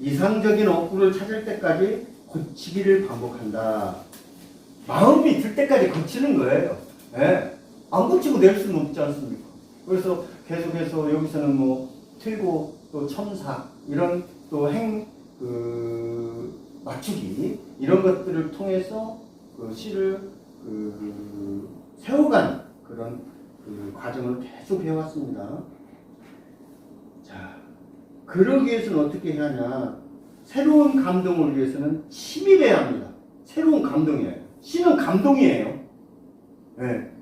이상적인 억구를 찾을 때까지 고치기를 반복한다. 마음이 들 때까지 고치는 거예요. 예. 안 고치고 낼 수는 없지 않습니까? 그래서 계속해서 여기서는 뭐 틀고 또 첨사 이런 또 맞추기 이런 것들을 통해서 그 시를 세워가는 그런 과정을 계속 해왔습니다. 자, 그러기 위해서는 어떻게 해야 하냐? 새로운 감동을 위해서는 치밀해야 합니다. 새로운 감동이에요. 시는 감동이에요. 네.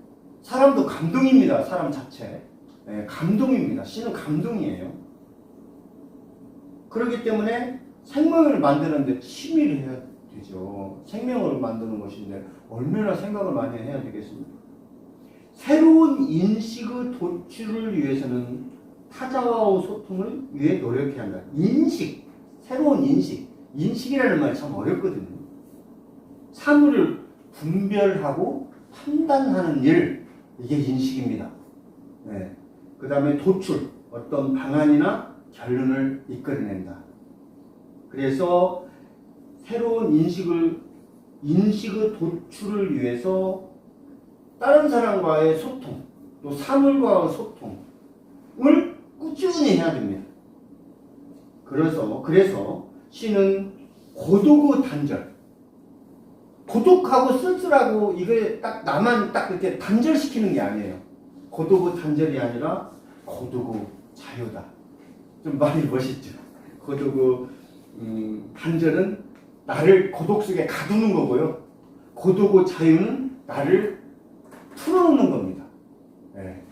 사람도 감동입니다. 사람 자체. 네, 감동입니다. 시는 감동이에요. 그렇기 때문에 생명을 만드는데 치밀해야 되죠. 생명을 만드는 것인데 얼마나 생각을 많이 해야 되겠습니까? 새로운 인식의 도출을 위해서는 타자와의 소통을 위해 노력해야 한다. 인식, 새로운 인식. 인식이라는 말이 참 어렵거든요. 사물을 분별하고 판단하는 일, 이게 인식입니다. 네. 그 다음에 도출, 어떤 방안이나 결론을 이끌어낸다. 그래서 새로운 인식의 도출을 위해서 다른 사람과의 소통, 또 사물과의 소통을 꾸준히 해야 됩니다. 그래서 시는 고독의 단절, 고독하고 쓸쓸하고 이게 딱 나만 딱 이렇게 단절시키는 게 아니에요. 고독의 단절이 아니라 고독의 자유다. 좀 말이 멋있죠. 고독의 단절은 나를 고독 속에 가두는 거고요. 고독의 자유는 나를 풀어놓는 겁니다. 네.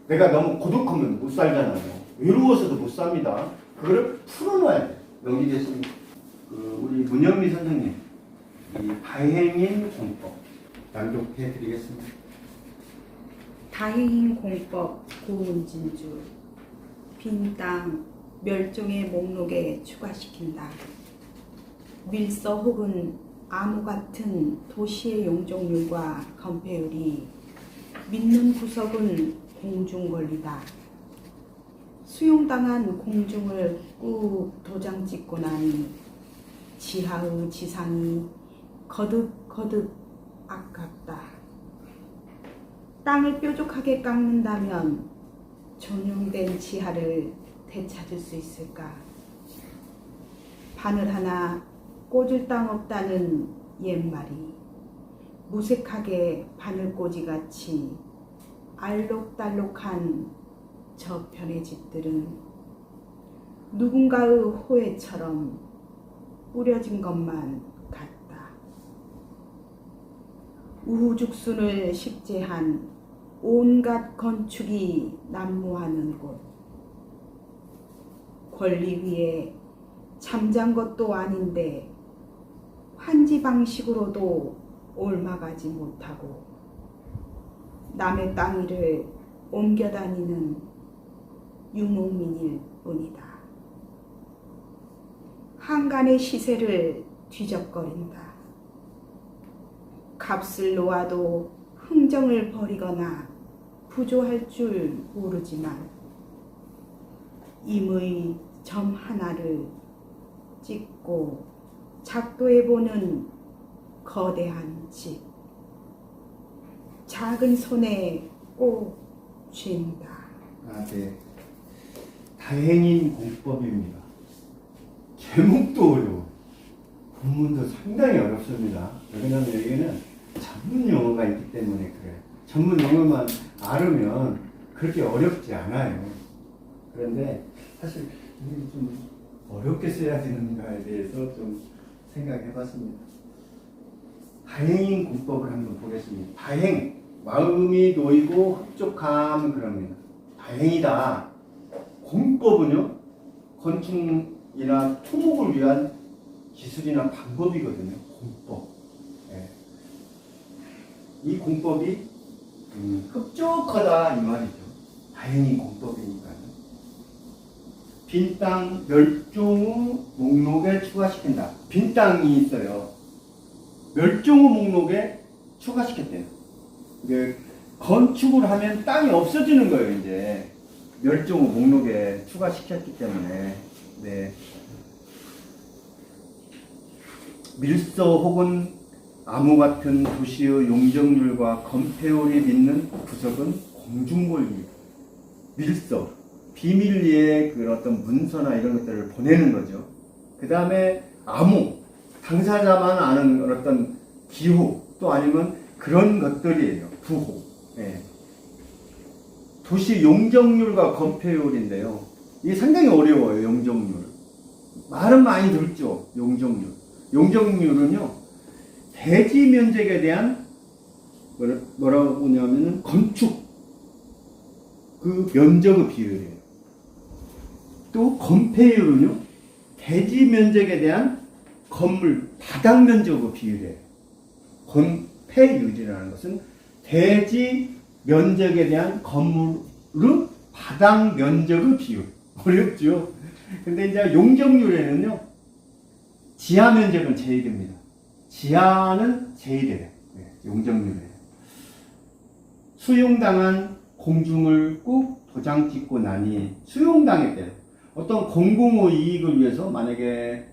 내가 너무 고독하면 못 살잖아요. 외로워서도 못 삽니다. 그거를 풀어놔야 돼요. 여기 계신 우리 문영미 선생님, 이 다행인 공법 낭독해 드리겠습니다. 다행인 공법 고운진주. 빈 땅 멸종의 목록에 추가시킨다. 밀서 혹은 암호 같은 도시의 용적률과 건폐율이 믿는 구석은 공중권리다. 수용당한 공중을 꾹 도장 찍고 나니 지하의 지상이 거듭거듭 아깝다. 땅을 뾰족하게 깎는다면 전용된 지하를 되찾을 수 있을까? 바늘 하나 꽂을 땅 없다는 옛말이 무색하게 바늘꽂이같이 알록달록한 저편의 집들은 누군가의 호해처럼 뿌려진 것만 같다. 우후죽순을 식재한 온갖 건축이 난무하는 곳, 권리 위에 잠잔 것도 아닌데 환지 방식으로도 옮아가지 못하고 남의 땅 위를 옮겨다니는 유목민일 뿐이다. 한간의 시세를 뒤적거린다. 값을 놓아도 흥정을 버리거나 부조할 줄 모르지만 임의 점 하나를 찍고 작도해보는 거대한 집, 작은 손에 꼭 쥔다. 네. 다행인 공법입니다. 제목도 어려워. 본문도 상당히 어렵습니다. 왜냐하면 여기는 전문 용어가 있기 때문에 그래요. 전문 용어만 알으면 그렇게 어렵지 않아요. 그런데 사실 좀 어렵게 써야 되는가에 대해서 좀 생각해 봤습니다. 다행인 공법을 한번 보겠습니다. 다행, 마음이 놓이고 흡족함 그럽니다. 다행이다. 공법은요, 건축이나 토목을 위한 기술이나 방법이거든요. 공법. 네. 이 공법이 흡족하다 이 말이죠. 다행인 공법이니까요. 빈 땅 멸종의 목록에 추가시킨다. 빈 땅이 있어요. 멸종의 목록에 추가시켰대요. 건축을 하면 땅이 없어지는 거예요. 이제 멸종의 목록에 추가시켰기 때문에. 네. 밀서 혹은 암호 같은 도시의 용적률과 건폐율이 빚는 구석은 공중볼기, 밀서, 비밀리에 그 어떤 문서나 이런 것들을 보내는 거죠. 그 다음에 암호, 당사자만 아는 어떤 기호, 또 아니면 그런 것들이에요. 부호. 예. 도시 용적률과 건폐율인데요. 이게 상당히 어려워요. 용적률. 말은 많이 듣죠. 용적률. 용적률은요, 대지 면적에 대한 뭐라고 보냐면은 건축 그 면적의 비율이에요. 또 건폐율은요, 대지 면적에 대한 건물 바닥 면적의 비율이에요. 건폐율이라는 것은 대지 면적에 대한 건물의 바닥 면적의 비율. 어렵죠? 근데 이제 용적률에는요, 지하 면적은 제외됩니다. 지하는 제외돼요. 용적률에. 수용당한 공중을 꼭 도장 찍고 나니, 수용당했대요. 어떤 공공의 이익을 위해서 만약에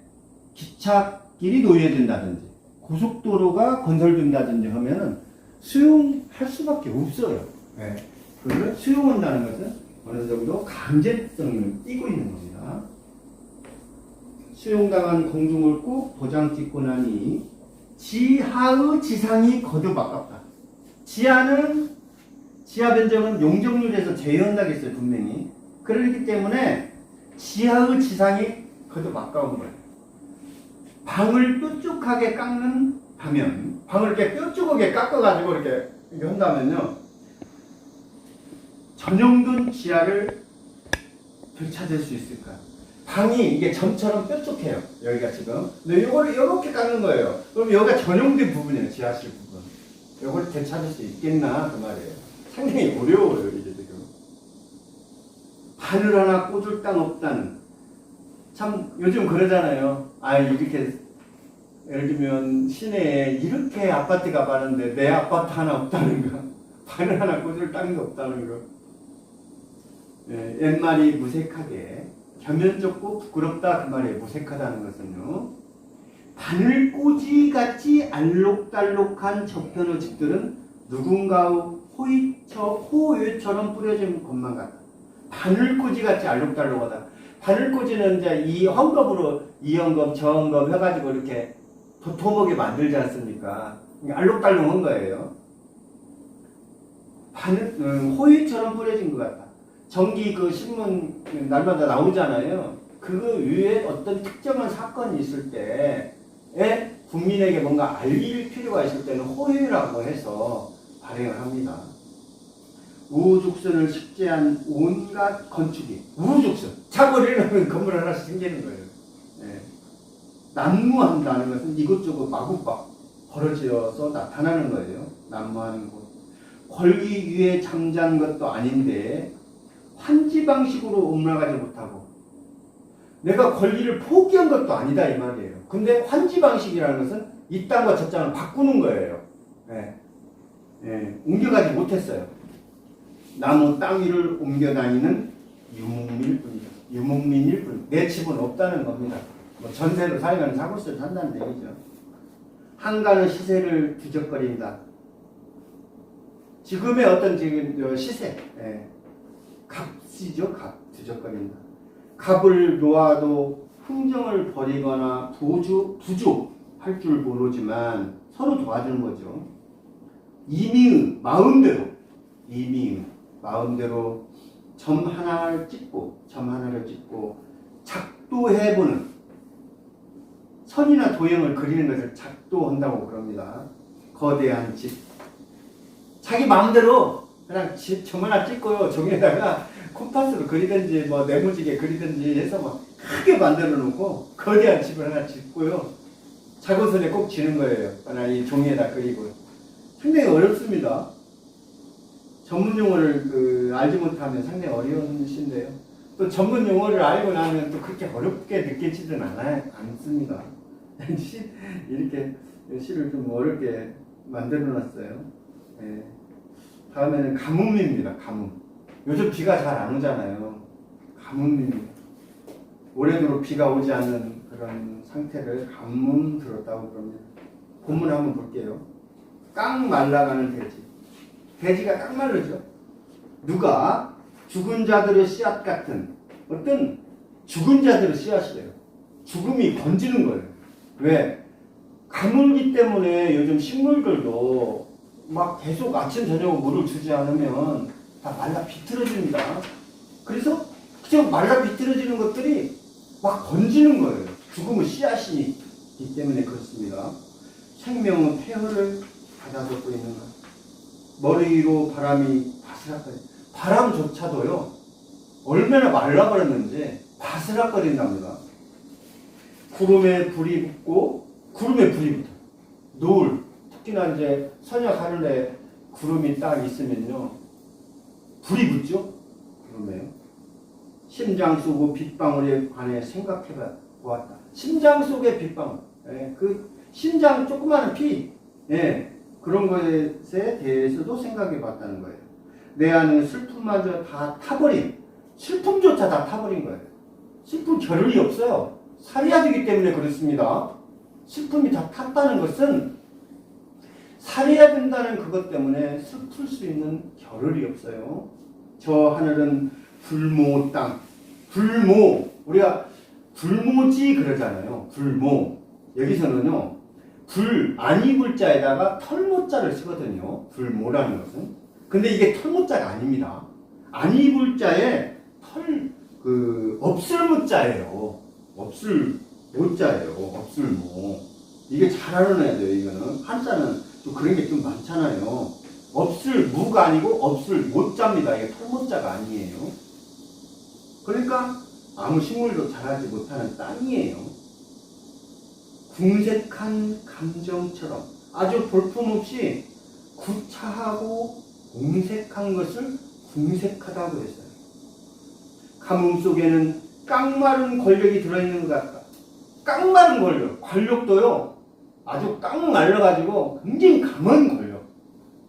기찻길이 노예된다든지 고속도로가 건설된다든지 하면은 수용할 수밖에 없어요. 네. 그걸 수용한다는 것은 어느 정도 강제성을 띠고 있는 겁니다. 수용당한 공중을 꼭 도장 찍고 나니 지하의 지상이 거듭 아깝다. 지하는 지하 면적은 용적률에서 제외한다고 했어요. 분명히. 그렇기 때문에 지하의 지상이 거듭 아까운 거예요. 방을 뾰족하게 깎는 하면, 방을 이렇게 뾰족하게 깎아가지고 이렇게 한다면요, 전용된 지하를 되찾을 수 있을까? 방이 이게 점처럼 뾰족해요. 여기가 지금. 근데 이거를 이렇게 깎는 거예요. 그럼 여기가 전용된 부분이에요. 지하실 부분. 이걸 되찾을 수 있겠나? 그 말이에요. 상당히 어려워요. 이게 지금. 바늘 하나 꽂을 땅 없다는. 참 요즘 그러잖아요. 아, 이렇게 예를 들면 시내에 이렇게 아파트가 많은데 내 아파트 하나 없다는 거. 바늘 하나 꽂을 땅도 없다는 거. 예, 옛말이 무색하게 겸연쩍고 부끄럽다 그 말이에요. 무색하다는 것은요. 바늘꽂이같이 알록달록한 저편의 집들은 누군가의 호의처럼 뿌려진 것만 같다. 바늘꽂이같이 알록달록하다. 바늘꽂이는 이제 이 헝겊으로 이헝겊 저헝겊 해가지고 이렇게 도톰하게 만들지 않습니까? 알록달록한 거예요. 호의처럼 뿌려진 것 같다. 정기 그 신문 날마다 나오잖아요. 그 위에 어떤 특정한 사건이 있을 때에 국민에게 뭔가 알릴 필요가 있을 때는 호의라고 해서 발행을 합니다. 우후죽순을 식재한 온갖 건축이, 우후죽순, 자고 일어나면 건물 하나씩 생기는 거예요. 네. 난무한다는 것은 이것저것 마구막 벌어져서 나타나는 거예요. 난무하는 곳. 걸기 위해 잠잔 것도 아닌데 환지 방식으로 옮나가지 못하고, 내가 권리를 포기한 것도 아니다 이 말이에요. 근데 환지 방식이라는 것은 이 땅과 저 땅을 바꾸는 거예요. 예. 예. 옮겨가지 못했어요. 나무 땅 위를 옮겨 다니는 유목민일 뿐이다. 유목민일 뿐. 내 집은 없다는 겁니다. 뭐 전세로 살면 사고세를 산다는 얘기죠. 한가는 시세를 뒤적거린다. 지금의 어떤 지금 시세, 예. 값이죠. 값. 뒤적거린다. 값을 놓아도 흥정을 벌이거나 부족할 줄 모르지만 서로 도와주는 거죠. 이미의 마음대로 점 하나를 찍고 작도해보는, 선이나 도형을 그리는 것을 작도한다고 그럽니다. 거대한 집. 자기 마음대로 그냥 점 하나 찍고요. 종이에다가 콤파스로 그리든지 뭐 네모지게 그리든지 해서 막 크게 만들어 놓고 거대한 집을 하나 짓고요. 자고선에 꼭 지는 거예요. 하나 이 종이에다 그리고. 상당히 어렵습니다. 전문 용어를 알지 못하면 상당히 어려운 시인데요. 또 전문 용어를 알고 나면 또 그렇게 어렵게 느끼지는 않습니다. 이렇게 시를 좀 어렵게 만들어 놨어요. 네. 다음에는 가뭄입니다. 가뭄. 요즘 비가 잘 안 오잖아요. 가뭄입니다. 올해도록 비가 오지 않는 그런 상태를 가뭄 들었다고 그럽니다. 본문 한번 볼게요. 깡 말라가는 돼지. 돼지가 깡 마르죠. 누가 죽은 자들의 씨앗 같은 어떤 죽은 자들의 씨앗이래요. 죽음이 번지는 거예요. 왜? 가물기 때문에 요즘 식물들도 막 계속 아침 저녁 물을 주지 않으면 다 말라 비틀어집니다. 그래서 그냥 말라 비틀어지는 것들이 막 번지는 거예요. 죽음의 씨앗이기 때문에 그렇습니다. 생명은 폐허를 가다듬고 있는 거예요. 머리 위로 바람이 바스락거려. 바람조차도요, 얼마나 말라버렸는지 바스락거린답니다. 구름에 불이 붙고, 구름에 불이 붙어요. 노을, 특히나 이제 서녁 하늘에 구름이 딱 있으면요, 불이 붙죠? 구름에요. 심장 속의 빗방울에 관해 생각해 보았다. 심장 속의 빗방울. 예, 그 심장 조그마한 피. 예, 그런 것에 대해서도 생각해 봤다는 거예요. 내 안에 슬픔마저 다 타버린, 슬픔조차 다 타버린 거예요. 슬픈 겨를이 없어요. 살해야 되기 때문에 그렇습니다. 슬픔이 다 탔다는 것은 살해야 된다는 그것 때문에 슬플 수 있는 겨를이 없어요. 저 하늘은 불모 땅. 불모. 우리가 불모지 그러잖아요. 불모. 여기서는요. 불, 안이불자에다가 털모자를 쓰거든요. 불모라는 것은. 근데 이게 털모자가 아닙니다. 안이불자에 없을모자예요. 없을모자예요. 없을모. 이게 잘 알아놔야 돼요, 이거는. 한자는 또 그런 게 좀 많잖아요. 없을무가 아니고 없을모자입니다. 이게 털모자가 아니에요. 그러니까 아무 식물도 자라지 못하는 땅이에요. 궁색한 감정처럼 아주 볼품없이 구차하고 공색한 것을 궁색하다고 했어요. 가뭄 속에는 깡마른 권력이 들어있는 것 같다. 깡마른 권력, 권력도요 아주 깡 말라가지고 굉장히 강한 권력.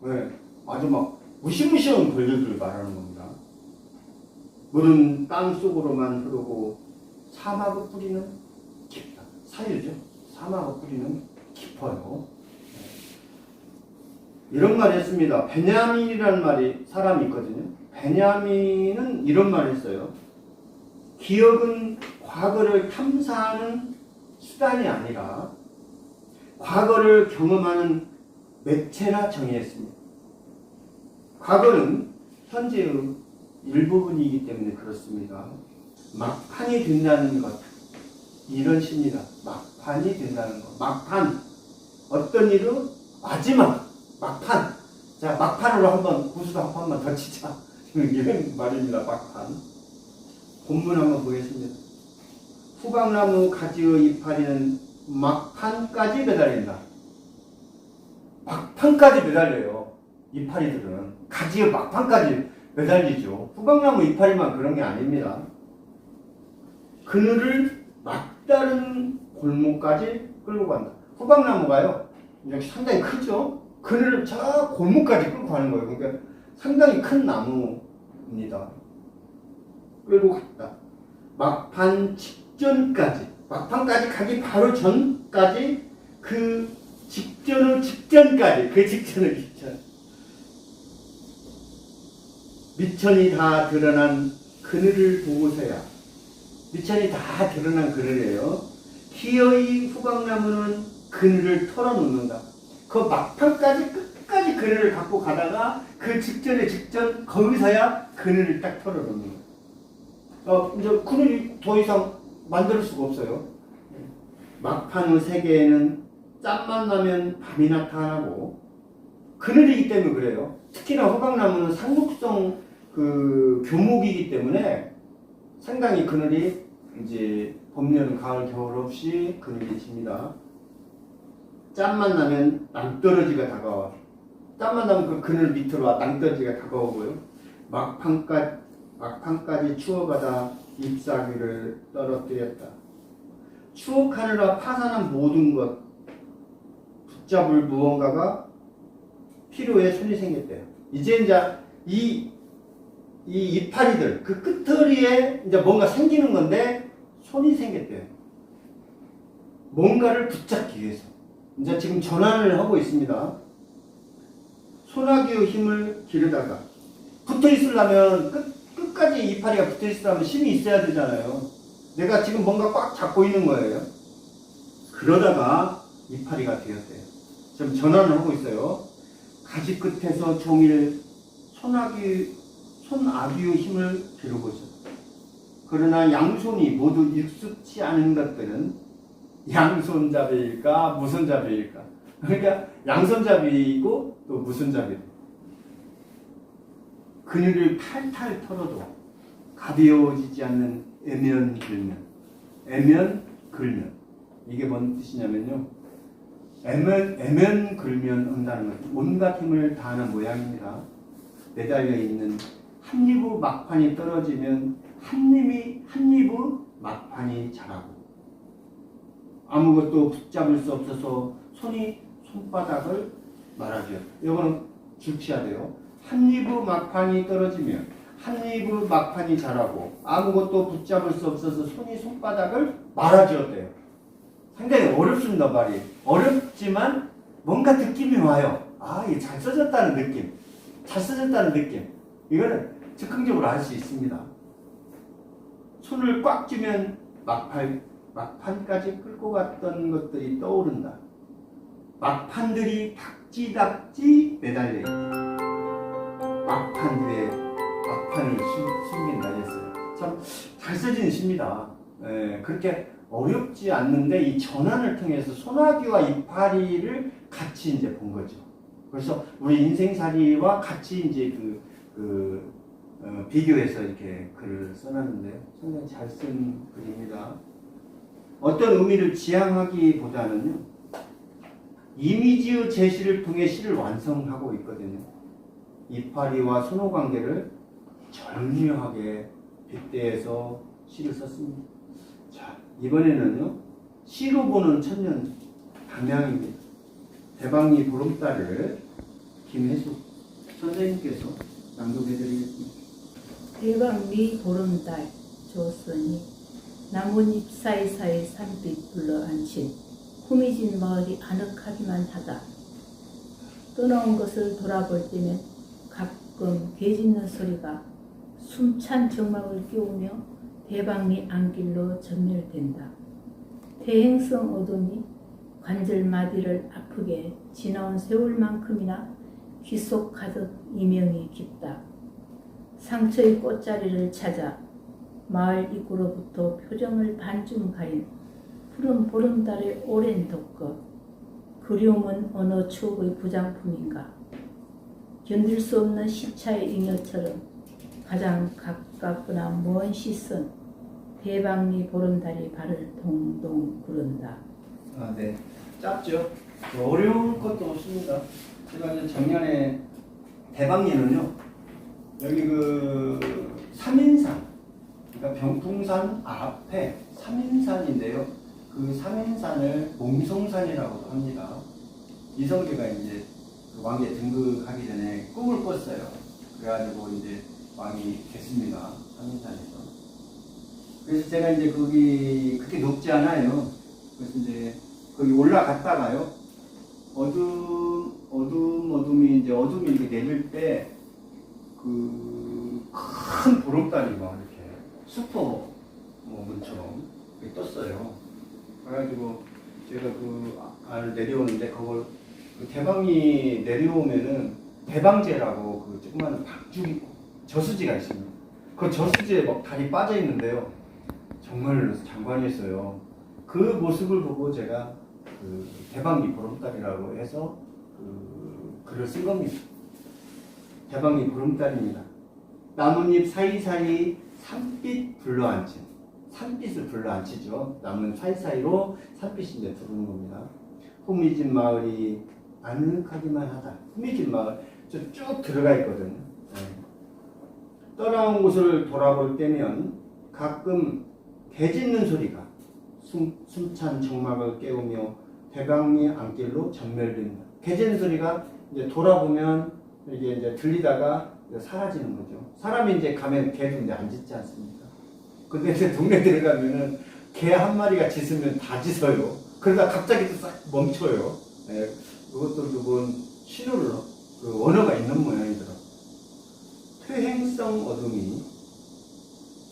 네, 아주 막 무시무시한 권력을 말하는 겁니다. 물은 땅 속으로만 흐르고 사막의 뿌리는 깊다. 사유죠. 사막의 뿌리는 깊어요. 이런 말 했습니다. 베냐민이라는 말이 사람이 있거든요. 베냐민은 이런 말 했어요. 기억은 과거를 탐사하는 수단이 아니라 과거를 경험하는 매체라 정의했습니다. 과거는 현재의 일부분이기 때문에 그렇습니다. 막판이 된다는 것, 이런 시입니다. 막판이 된다는 것. 막판. 어떤 일은 마지막. 막판. 자, 막판으로 한번 구수도 한 번만 더 치자. 이런 말입니다. 막판. 본문 한번 보겠습니다. 후방나무 가지의 이파리는 막판까지 매달린다. 막판까지 매달려요. 이파리들은. 가지의 막판까지 매달리죠. 후방나무 이파리만 그런 게 아닙니다. 그늘을 막다른 골목까지 끌고 간다. 후방나무가요, 상당히 크죠? 그늘을 저 골목까지 끌고 가는 거예요. 그러니까 상당히 큰 나무입니다. 끌고 갔다. 막판 직전까지, 막판까지 가기 바로 전까지 그 직전의 직전까지, 그 직전의 직전. 미천이 다 드러난 그늘을 보고서야. 미천이 다 드러난 그늘이에요. 기어이 후방나무는 그늘을 털어놓는다. 그 막판까지 끝까지 그늘을 갖고 가다가 그 직전의 직전 거기서야 그늘을 딱 털어놓는 거예요. 이제 그늘이 더 이상 만들 수가 없어요. 막판의 세계에는 짬만 나면 밤이 나타나고 그늘이기 때문에 그래요. 특히나 호박나무는 상록성 그 교목이기 때문에 상당히 그늘이 이제 봄, 여름, 가을, 겨울 없이 그늘이 집니다. 짬만 나면 낭떠러지가 다가와. 짬만 나면 그 그늘 밑으로 와 낭떠러지가 다가오고요. 막판까지 추억하다 잎사귀를 떨어뜨렸다. 추억하느라 파산한 모든 것 붙잡을 무언가가 필요해 손이 생겼대요. 이제 이 이파리들 그 끝터리에 이제 뭔가 생기는 건데 손이 생겼대요. 뭔가를 붙잡기 위해서. 이제 지금 전환을 하고 있습니다. 소나기의 힘을 기르다가 붙어 있으려면 끝까지 이파리가 붙어 있으려면 힘이 있어야 되잖아요. 내가 지금 뭔가 꽉 잡고 있는 거예요. 그러다가 이파리가 되었대요. 지금 전환을 하고 있어요. 가지 끝에서 종일 손아귀의 힘을 기르고 있어요. 그러나 양손이 모두 익숙치 않은 것들은 양손잡이일까 무손잡이일까. 그러니까 양손잡이이고 또 무손잡이. 그늘을 탈탈 털어도 가벼워지지 않는 애면 글면. 이게 뭔 뜻이냐면요. 애면 글면 한다는 것. 온갖 힘을 다하는 모양입니다. 매달려 있는 한 입의 막판이 떨어지면 한 입의 막판이 자라고 아무것도 붙잡을 수 없어서 손바닥을 말아줘요. 이거는 주치해야 돼요. 한 입의 막판이 떨어지면 한 입의 막판이 자라고 아무것도 붙잡을 수 없어서 손바닥을 말아주었대요. 상당히 어렵습니다, 말이. 어렵지만 뭔가 느낌이 와요. 아, 이게 잘 써졌다는 느낌. 잘 써졌다는 느낌. 이거는 즉흥적으로 알 수 있습니다. 손을 꽉 쥐면 막판까지 끌고 갔던 것들이 떠오른다. 막판들이 닥지 매달려 있다. 막판을 숨긴다 했어요. 참 잘 써진 시입니다. 그렇게 어렵지 않는데 이 전환을 통해서 소나기와 이파리를 같이 이제 본 거죠. 그래서 우리 인생살이와 같이 이제 비교해서 이렇게 글을 써놨는데요. 상당히 잘 쓴 글입니다. 어떤 의미를 지향하기보다는요, 이미지의 제시를 통해 시를 완성하고 있거든요. 이파리와 선호 관계를 절묘하게 빗대서 시를 썼습니다. 자, 이번에는요, 시로 보는 천년 담양입니다. 대방리 보름달을 김혜숙 선생님께서 낭독해드리겠습니다. 대방리 보름달 조선이 나뭇잎 사이사이 산빛 불러앉힌 후미진 마을이 아늑하기만 하다. 떠나온 것을 돌아볼 때면 가끔 개 짖는 소리가 숨찬 정막을 깨우며 대방리 안길로 전멸된다. 대행성 어둠이 관절마디를 아프게 지나온 세월만큼이나 귀속하듯 이명이 깊다. 상처의 꽃자리를 찾아 마을 입구로부터 표정을 반쯤 가린 푸른 보름달의 오랜 독거. 그리움은 어느 추억의 부장품인가. 견딜 수 없는 시차의 잉여처럼 가장 가깝거나 먼 시선 대방리 보름달이 발을 동동 구른다. 아, 네. 짧죠? 어려울 것도 없습니다. 제가 이제 작년에 대방리는요, 여기 삼인산, 그러니까 병풍산 앞에 삼인산인데요. 그 삼인산을 몽송산이라고 합니다. 이성계가 이제 왕에 등극하기 전에 꿈을 꿨어요. 그래가지고 이제 왕이 됐습니다. 삼인산에서. 그래서 제가 이제 거기 그렇게 높지 않아요. 그래서 이제 거기 올라갔다가요. 어둠이 이렇게 내릴 때 큰 보름달이 막 이렇게 슈퍼 문처럼 떴어요. 그래가지고 제가 알 내려오는데 그걸 대방이 내려오면은 대방제라고 조그마한 박죽 저수지가 있습니다. 그 저수지에 막 달이 빠져 있는데요. 정말 장관이었어요. 그 모습을 보고 제가 대방리 보름달이라고 해서 글을 쓴 겁니다. 대방리 보름달입니다. 나뭇잎 사이사이 산빛 불러앉힌, 산빛을 불러앉히죠. 나뭇잎 사이사이로 산빛이 이제 들어오는 겁니다. 후미진 마을이 아늑하기만 하다. 후미진 마을 쭉 들어가 있거든요. 네. 떠나온 곳을 돌아볼 때면 가끔 개 짖는 소리가 숨찬 정막을 깨우며 대방리 안길로 전멸된다. 개 짖는 소리가 이제 돌아보면 이게 이제 들리다가 이제 사라지는 거죠. 사람이 이제 가면 개도 이제 안 짖지 않습니까? 근데 이제 동네 들어가면은 개 한 마리가 짖으면 다 짖어요. 그러다 갑자기 또 싹 멈춰요. 예, 그것도 그건 신호를 그 언어가 있는 모양이더라. 퇴행성 어둠이,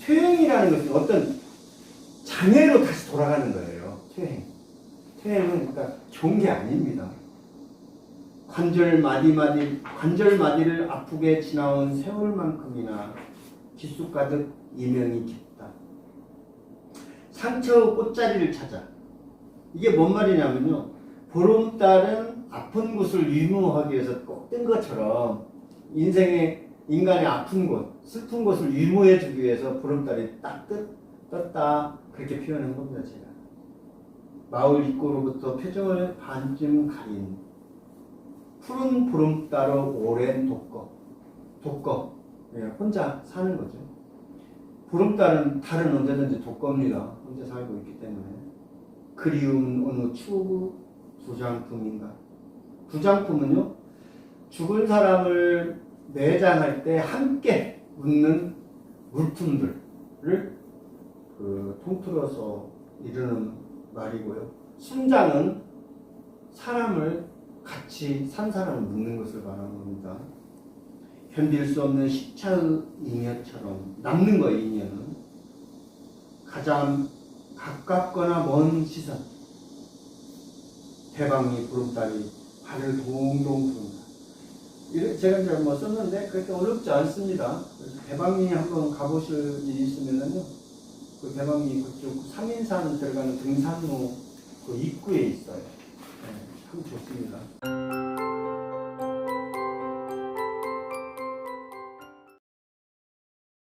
퇴행이라는 것은 어떤 장애로 다시 돌아가는 거예요. 퇴행은 그러니까 좋은 게 아닙니다. 관절 마디를 아프게 지나온 세월만큼이나 기수 가득 이명이 깊다. 상처 꽃자리를 찾아. 이게 뭔 말이냐면요. 보름달은 아픈 곳을 유무하기 위해서 꼭 뜬 것처럼 인간의 아픈 곳, 슬픈 곳을 유무해 주기 위해서 보름달이 딱 떴다. 그렇게 표현한 겁니다, 제가. 마을 입구로부터 표정을 반쯤 가린 푸른 보름달로 오랜 독거. 예, 혼자 사는 거죠. 달은 언제든지 독거입니다. 혼자 살고 있기 때문에. 그리운 어느 추구 부장품인가. 부장품은요, 죽은 사람을 매장할 때 함께 묻는 물품들을 통틀어서 이르는 말이고요. 순장은 사람을 같이 산 사람을 묻는 것을 말하는 겁니다. 견딜 수 없는 십차의 잉여처럼 남는 거예요. 잉여는 가장 가깝거나 먼 시선. 대방리 보름달이 발을 동동 부른다. 제가 이제 뭐 썼는데 그렇게 어렵지 않습니다. 그래서 대방리 한번 가보실 일이 있으면은요, 그 대방리 그쪽 상인산 들어가는 등산로 그 입구에 있어요. 네, 참 좋습니다.